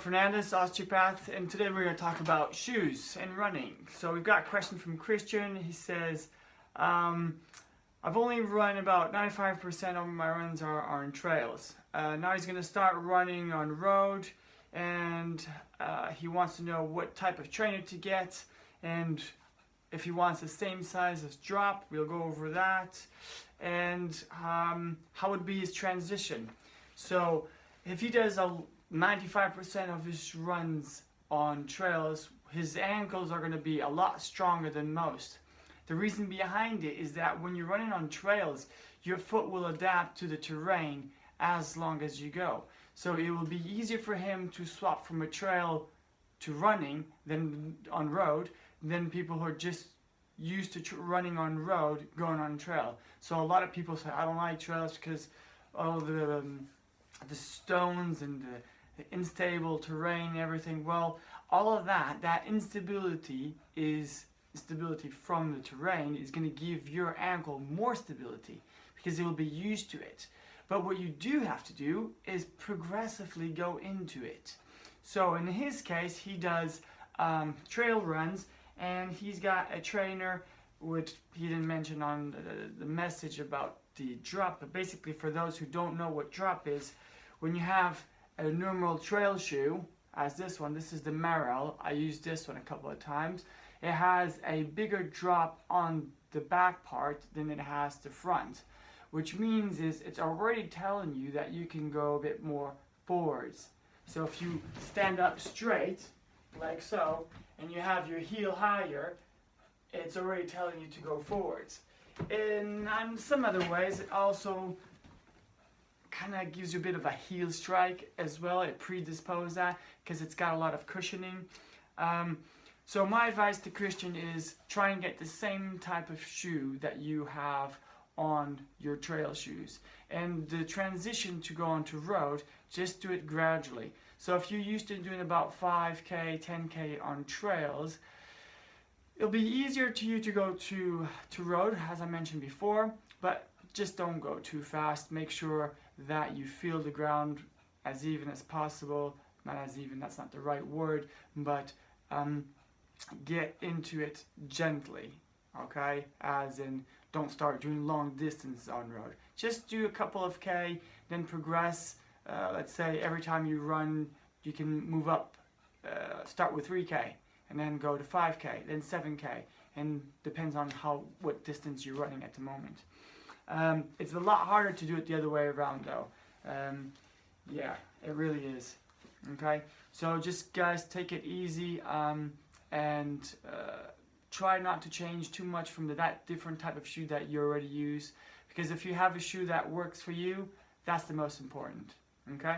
Fernandez, osteopath, and today we're going to talk about shoes and running. So we've got a question from Christian. He says, I've only run about 95% of my runs are on trails. Now he's going to start running on road, and he wants to know what type of trainer to get, and if he wants the same size as drop, we'll go over that, and how would be his transition. So if he does 95% of his runs on trails, his ankles are going to be a lot stronger than most. The reason behind it is that when you're running on trails, your foot will adapt to the terrain as long as you go. So it will be easier for him to swap from a trail to running than on road than people who are just used to running on road going on trail. So a lot of people say, I don't like trails because of the stones and the unstable terrain and everything. Well, all of that instability is stability from the terrain is going to give your ankle more stability because it will be used to it. But what you do have to do is progressively go into it. So in his case, he does trail runs, and he's got a trainer, which he didn't mention on the message about the drop, but basically for those who don't know what drop is, when you have a normal trail shoe, as this one, this is the Merrell, I used this one a couple of times, it has a bigger drop on the back part than it has the front, which means is it's already telling you that you can go a bit more forwards. So if you stand up straight, like so, and you have your heel higher, it's already telling you to go forwards. In some other ways, it also kind of gives you a bit of a heel strike as well. It predisposes that because it's got a lot of cushioning. So my advice to Christian is try and get the same type of shoe that you have on your trail shoes. And the transition to go onto road, just do it gradually. So if you're used to doing about 5K, 10K on trails, it'll be easier to you to go to road, as I mentioned before, but just don't go too fast. Make sure that you feel the ground as even as possible. Not as even, that's not the right word, but get into it gently, okay? As in, don't start doing long distance on road. Just do a couple of K, then progress. Let's say every time you run, you can move up, start with 3K, and then go to 5K, then 7K, and depends on what distance you're running at the moment. It's a lot harder to do it the other way around though. Yeah, it really is. Okay, so just guys, take it easy, and try not to change too much from that different type of shoe that you already use, because if you have a shoe that works for you, that's the most important. Okay.